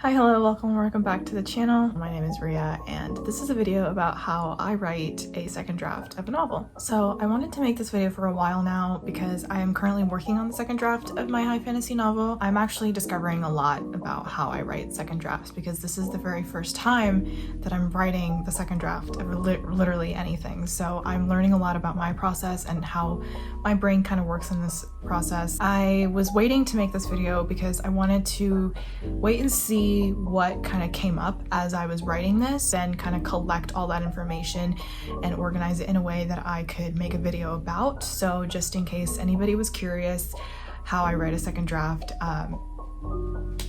Hi, hello, welcome back to the channel. My name is Ria and this is a video about how I write a second draft of a novel. So I wanted to make this video for a while now because I am currently working on the second draft of my high fantasy novel. I'm actually discovering a lot about how I write second drafts because this is the very first time that I'm writing the second draft of literally anything. So I'm learning a lot about my process and how my brain kind of works in this process. I was waiting to make this video because I wanted to wait and see what kind of came up as I was writing this and kind of collect all that information and organize it in a way that I could make a video about. So just in case anybody was curious how I write a second draft,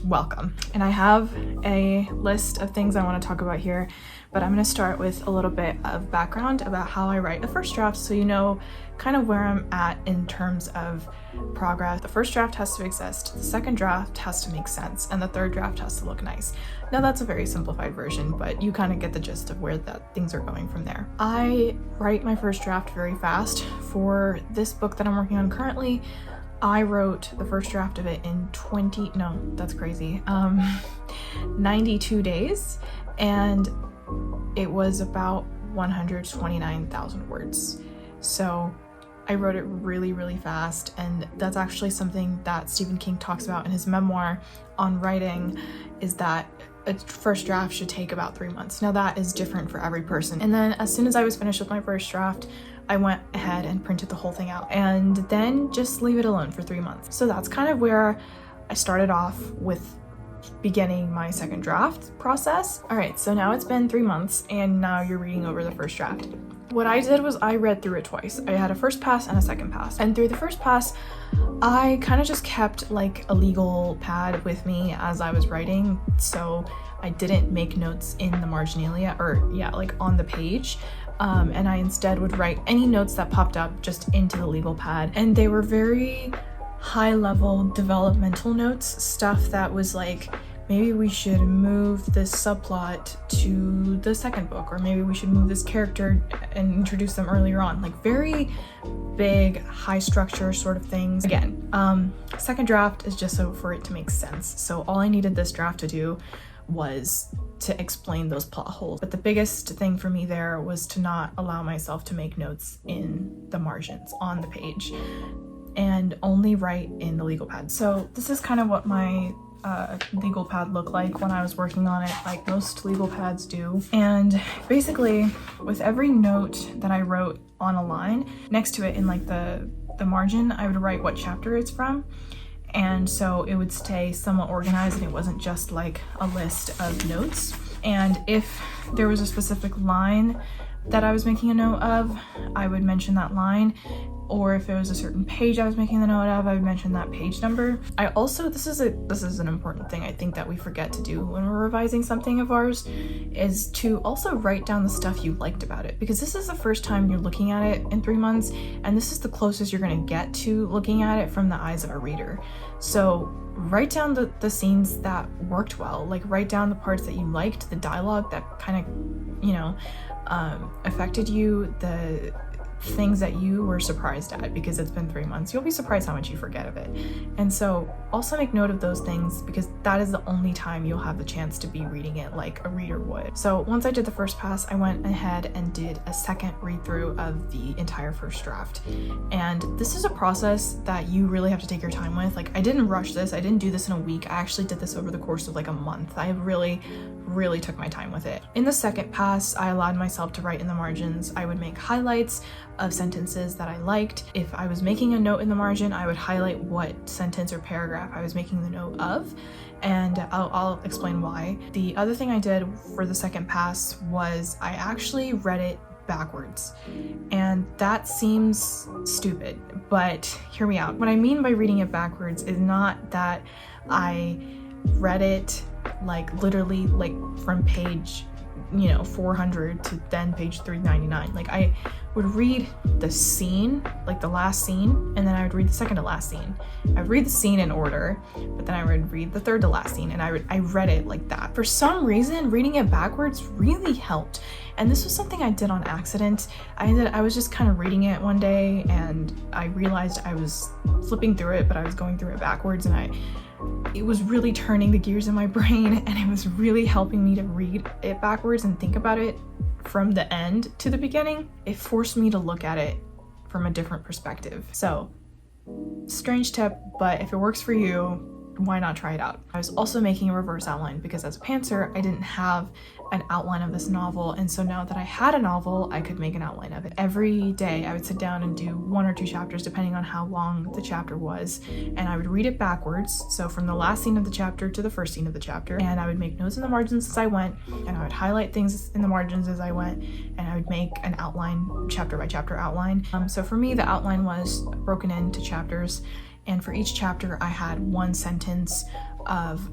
welcome. And I have a list of things I want to talk about here, but I'm going to start with a little bit of background about how I write a first draft so you know kind of where I'm at in terms of progress. The first draft has to exist, the second draft has to make sense, and the third draft has to look nice. Now that's a very simplified version, but you kind of get the gist of where things are going from there. I write my first draft very fast. For this book that I'm working on currently, I wrote the first draft of it in 92 days, and it was about 129,000 words. So I wrote it really fast, and that's actually something that Stephen King talks about in his memoir on writing, is that a first draft should take about 3 months. Now that is different for every person. And then as soon as I was finished with my first draft, I went ahead and printed the whole thing out and then just leave it alone for 3 months. So that's kind of where I started off with beginning my second draft process. All right, so now it's been 3 months and now you're reading over the first draft. What I did was I read through it twice. I had a first pass and a second pass. And through the first pass, I kind of just kept like a legal pad with me as I was writing. So I didn't make notes in the marginalia like on the page. And I instead would write any notes that popped up just into the legal pad. And they were very high level developmental notes, stuff that was like, maybe we should move this subplot to the second book, or maybe we should move this character and introduce them earlier on. Like very big, high structure sort of things. Again, second draft is just so for it to make sense. So all I needed this draft to do was to explain those plot holes. But the biggest thing for me there was to not allow myself to make notes in the margins on the page and only write in the legal pad. So this is kind of what my legal pad looked like when I was working on it, like most legal pads do. And basically with every note that I wrote on a line, next to it in like the margin, I would write what chapter it's from. And so it would stay somewhat organized and it wasn't just like a list of notes. And if there was a specific line that I was making a note of, I would mention that line. Or if it was a certain page I was making the note of, I would mention that page number. I also, this is an important thing I think that we forget to do when we're revising something of ours, is to also write down the stuff you liked about it, because this is the first time you're looking at it in 3 months, and this is the closest you're gonna get to looking at it from the eyes of a reader. So write down the scenes that worked well, like write down the parts that you liked, the dialogue that kind of, affected you, the things that you were surprised at, because it's been 3 months. You'll be surprised how much you forget of it. And so also make note of those things, because that is the only time you'll have the chance to be reading it like a reader would. So once I did the first pass, I went ahead and did a second read through of the entire first draft. And this is a process that you really have to take your time with. Like I didn't rush this. I didn't do this in a week. I actually did this over the course of like a month. I really took my time with it. In the second pass, I allowed myself to write in the margins. I would make highlights of sentences that I liked. If I was making a note in the margin, I would highlight what sentence or paragraph I was making the note of, and I'll explain why. The other thing I did for the second pass was I actually read it backwards. And that seems stupid, but hear me out. What I mean by reading it backwards is not that I read it like literally like from page 400 to then page 399. Like I would read the scene, like the last scene, and then I would read the second to last scene. I would read the scene in order, but then I would read the third to last scene, and I read it like that. For some reason, reading it backwards really helped. And this was something I did on accident. I was just kind of reading it one day and I realized I was flipping through it, but I was going through it backwards, and it was really turning the gears in my brain, and it was really helping me to read it backwards and think about it from the end to the beginning. It forced me to look at it from a different perspective. So, strange tip, but if it works for you, why not try it out? I was also making a reverse outline because as a pantser, I didn't have an outline of this novel, and so now that I had a novel, I could make an outline of it. Every day I would sit down and do 1 or 2 chapters depending on how long the chapter was, and I would read it backwards, so from the last scene of the chapter to the first scene of the chapter, and I would make notes in the margins as I went, and I would highlight things in the margins as I went, and I would make an outline, chapter by chapter outline. So for me, the outline was broken into chapters, and for each chapter I had 1 sentence of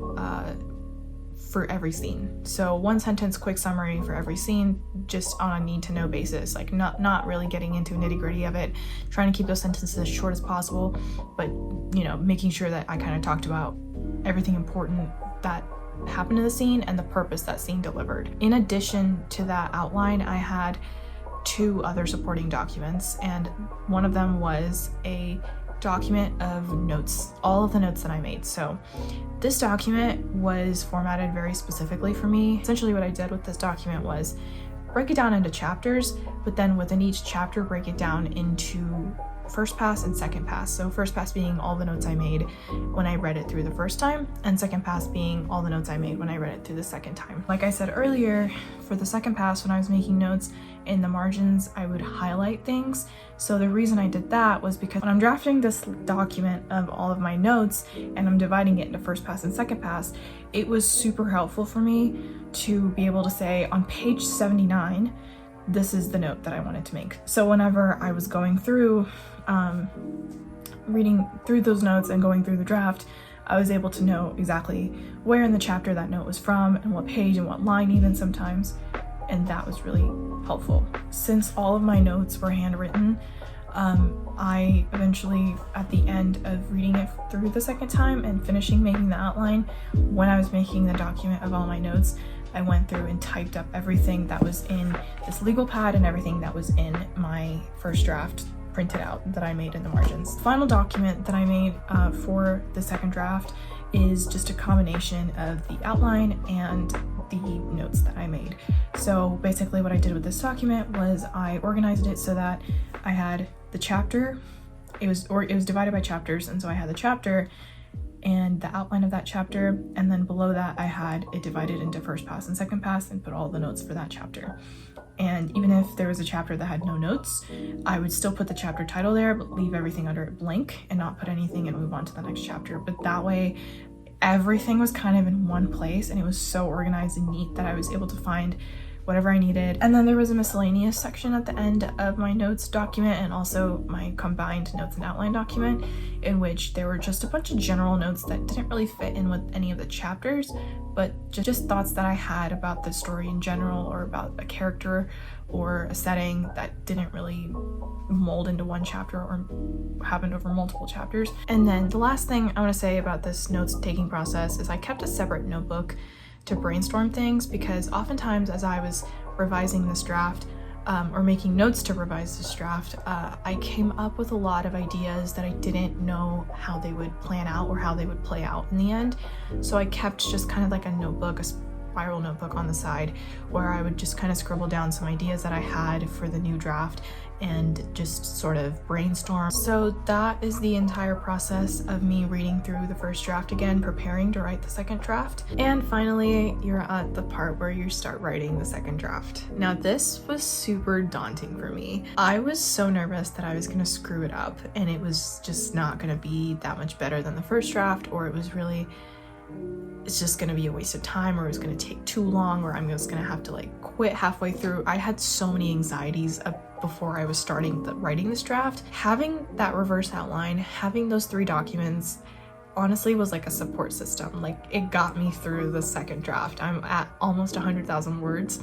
for every scene. So 1 sentence quick summary for every scene, just on a need to know basis, like not really getting into nitty-gritty of it, trying to keep those sentences as short as possible, but you know, making sure that I kind of talked about everything important that happened in the scene and the purpose that scene delivered. In addition to that outline, I had 2 other supporting documents, and one of them was a document of notes, all of the notes that I made. So this document was formatted very specifically for me. Essentially what I did with this document was break it down into chapters, but then within each chapter break it down into first pass and second pass. So first pass being all the notes I made when I read it through the first time, and second pass being all the notes I made when I read it through the second time. Like I said earlier, for the second pass, when I was making notes in the margins, I would highlight things. So the reason I did that was because when I'm drafting this document of all of my notes and I'm dividing it into first pass and second pass, it was super helpful for me to be able to say on page 79, this is the note that I wanted to make. So whenever I was going through, reading through those notes and going through the draft, I was able to know exactly where in the chapter that note was from and what page and what line even sometimes, and that was really helpful. Since all of my notes were handwritten, I eventually, at the end of reading it through the second time and finishing making the outline, when I was making the document of all my notes, I went through and typed up everything that was in this legal pad and everything that was in my first draft printed out that I made in the margins. The final document that I made for the second draft is just a combination of the outline and the notes that I made. So basically what I did with this document was I organized it so that I had the chapter, it was divided by chapters, and so I had the chapter and the outline of that chapter, and then below that I had it divided into first pass and second pass and put all the notes for that chapter. And even if there was a chapter that had no notes, I would still put the chapter title there, but leave everything under it blank and not put anything and move on to the next chapter. But that way everything was kind of in one place, and it was so organized and neat that I was able to find whatever I needed. And then there was a miscellaneous section at the end of my notes document and also my combined notes and outline document, in which there were just a bunch of general notes that didn't really fit in with any of the chapters, but just thoughts that I had about the story in general, or about a character or a setting that didn't really mold into one chapter or happened over multiple chapters. And then the last thing I want to say about this notes taking process is I kept a separate notebook to brainstorm things, because oftentimes as I was revising this draft or making notes to revise this draft, I came up with a lot of ideas that I didn't know how they would plan out or how they would play out in the end. So I kept just kind of like a notebook, a spiral notebook on the side, where I would just kind of scribble down some ideas that I had for the new draft and just sort of brainstorm. So that is the entire process of me reading through the first draft again, preparing to write the second draft. And finally, you're at the part where you start writing the second draft. Now this was super daunting for me. I was so nervous that I was gonna screw it up and it was just not gonna be that much better than the first draft, or it's just gonna be a waste of time, or it's gonna take too long, or I'm just gonna have to like quit halfway through. I had so many anxieties before I was starting writing this draft. Having that reverse outline, having those 3 documents, honestly was like a support system. Like, it got me through the second draft. I'm at almost 100,000 words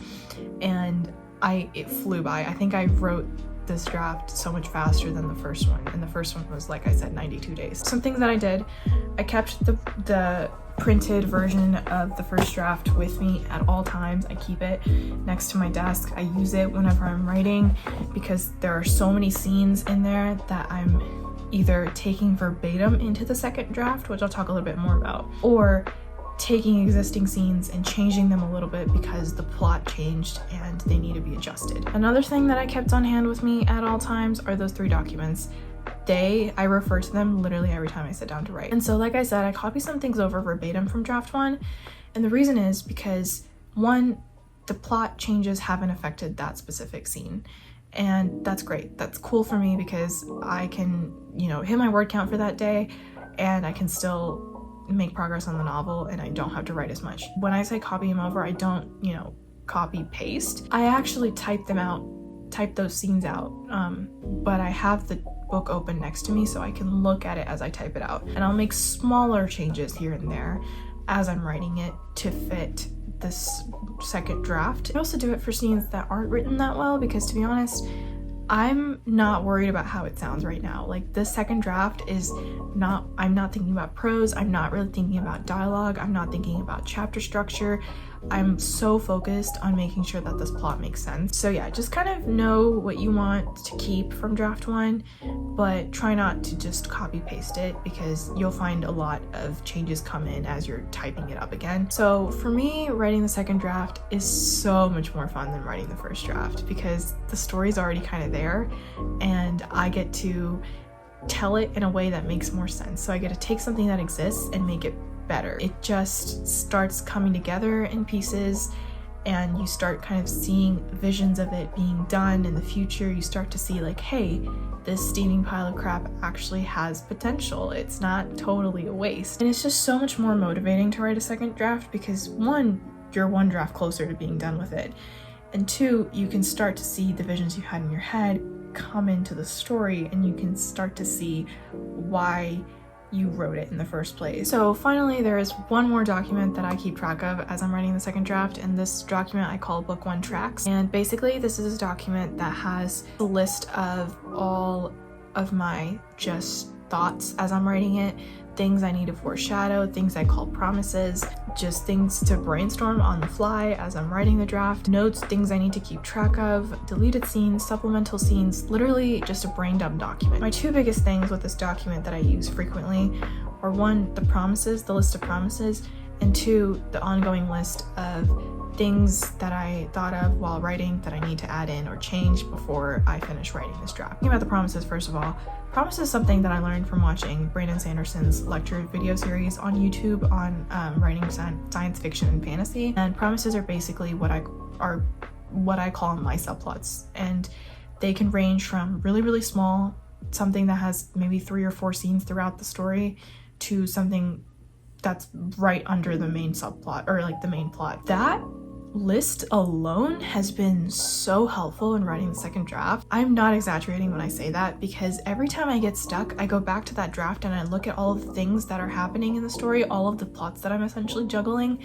and it flew by. I think I wrote this draft so much faster than the first one, and the first one was, like I said, 92 days. Some things that I did, I kept the printed version of the first draft with me at all times. I keep it next to my desk. I use it whenever I'm writing, because there are so many scenes in there that I'm either taking verbatim into the second draft, which I'll talk a little bit more about, or taking existing scenes and changing them a little bit because the plot changed and they need to be adjusted. Another thing that I kept on hand with me at all times are those 3 documents. I refer to them literally every time I sit down to write. And so like I said, I copy some things over verbatim from draft 1. And the reason is because 1, the plot changes haven't affected that specific scene. And that's great. That's cool for me because I can, hit my word count for that day and I can still make progress on the novel and I don't have to write as much. When I say copy them over, I don't, copy paste. I actually type those scenes out. But I have the book open next to me so I can look at it as I type it out. And I'll make smaller changes here and there as I'm writing it to fit this second draft. I also do it for scenes that aren't written that well because, to be honest, I'm not worried about how it sounds right now. Like, this second draft I'm not thinking about prose, I'm not really thinking about dialogue, I'm not thinking about chapter structure. I'm so focused on making sure that this plot makes sense. So yeah, just kind of know what you want to keep from draft 1, but try not to just copy paste it because you'll find a lot of changes come in as you're typing it up again. So for me, writing the second draft is so much more fun than writing the first draft because the story's already kind of there and I get to tell it in a way that makes more sense. So I get to take something that exists and make it better. It just starts coming together in pieces and you start kind of seeing visions of it being done in the future. You start to see like, hey, this steaming pile of crap actually has potential. It's not totally a waste. And it's just so much more motivating to write a second draft because 1, you're 1 draft closer to being done with it. And 2, you can start to see the visions you had in your head come into the story and you can start to see why you wrote it in the first place. So finally, there is one more document that I keep track of as I'm writing the second draft, and this document I call Book 1 Tracks. And basically this is a document that has a list of all of my just thoughts as I'm writing it, things I need to foreshadow, things I call promises, just things to brainstorm on the fly as I'm writing the draft, notes, things I need to keep track of, deleted scenes, supplemental scenes, literally just a brain dump document. My 2 biggest things with this document that I use frequently are 1, the promises, the list of promises, and 2, the ongoing list of things that I thought of while writing that I need to add in or change before I finish writing this draft. Thinking about the promises, first of all, promises is something that I learned from watching Brandon Sanderson's lecture video series on YouTube on writing science fiction and fantasy. And promises are basically what I call my subplots, and they can range from really, really small, something that has maybe 3 or 4 scenes throughout the story, to something that's right under the main subplot or like the main plot. That list alone has been so helpful in writing the second draft. I'm not exaggerating when I say that because every time I get stuck, I go back to that draft and I look at all of the things that are happening in the story, all of the plots that I'm essentially juggling,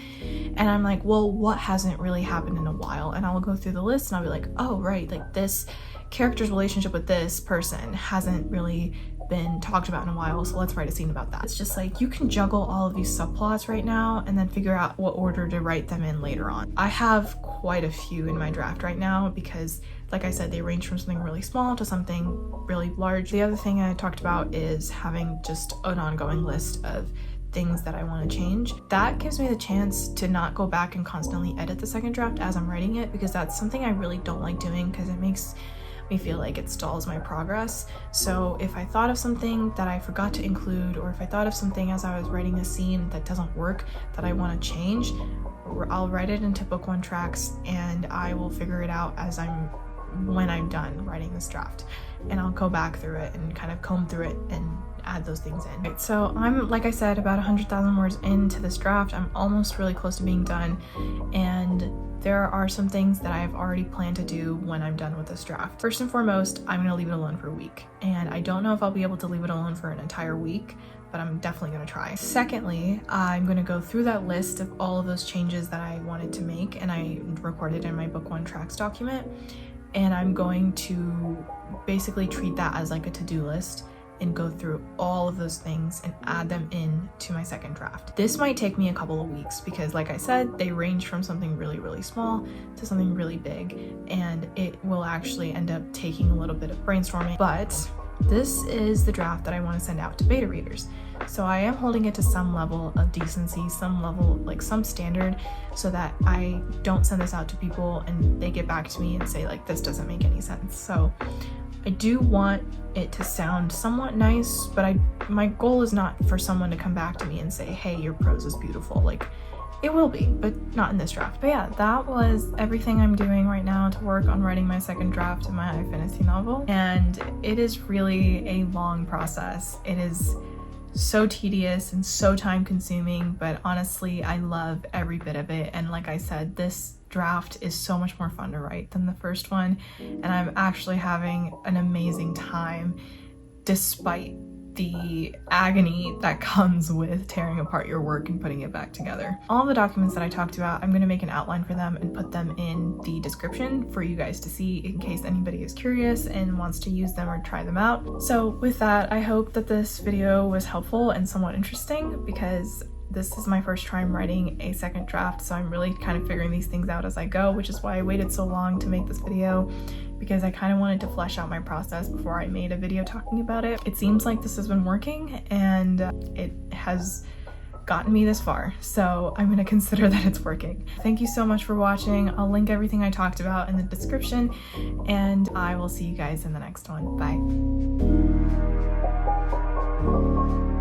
and I'm like, well, what hasn't really happened in a while? And I'll go through the list and I'll be like, oh, right, like this character's relationship with this person hasn't really been talked about in a while, so let's write a scene about that. It's just like you can juggle all of these subplots right now and then figure out what order to write them in later on. I have quite a few in my draft right now because, like I said, they range from something really small to something really large. The other thing I talked about is having just an ongoing list of things that I want to change. That gives me the chance to not go back and constantly edit the second draft as I'm writing it, because that's something I really don't like doing because it makes me feel like it stalls my progress. So if I thought of something that I forgot to include, or if I thought of something as I was writing a scene that doesn't work that I want to change, I'll write it into Book 1 Tracks and I will figure it out when I'm done writing this draft, and I'll go back through it and kind of comb through it and add those things in. Right, so I'm, like I said, about 100,000 words into this draft. I'm almost really close to being done, and there are some things that I have already planned to do when I'm done with this draft. First and foremost, I'm gonna leave it alone for a week, and I don't know if I'll be able to leave it alone for an entire week, but I'm definitely gonna try. Secondly, I'm gonna go through that list of all of those changes that I wanted to make, and I recorded in my Book 1 Tracks document, and I'm going to basically treat that as like a to-do list and go through all of those things and add them in to my second draft. This might take me a couple of weeks because, like I said, they range from something really, really small to something really big, and it will actually end up taking a little bit of brainstorming, but this is the draft that I want to send out to beta readers. So I am holding it to some level of decency, some level, like some standard, so that I don't send this out to people and they get back to me and say like, this doesn't make any sense. So I do want it to sound somewhat nice, but my goal is not for someone to come back to me and say, hey, your prose is beautiful. Like, it will be, but not in this draft. But yeah, that was everything I'm doing right now to work on writing my second draft of my high fantasy novel. And it is really a long process. It is so tedious and so time consuming, but honestly, I love every bit of it. And like I said, this draft is so much more fun to write than the first one. And I'm actually having an amazing time despite the agony that comes with tearing apart your work and putting it back together. All the documents that I talked about, I'm going to make an outline for them and put them in the description for you guys to see in case anybody is curious and wants to use them or try them out. So with that, I hope that this video was helpful and somewhat interesting, because this is my first time writing a second draft, so I'm really kind of figuring these things out as I go, which is why I waited so long to make this video, because I kind of wanted to flesh out my process before I made a video talking about it. It seems like this has been working and it has gotten me this far, so I'm gonna consider that it's working. Thank you so much for watching. I'll link everything I talked about in the description, and I will see you guys in the next one. Bye.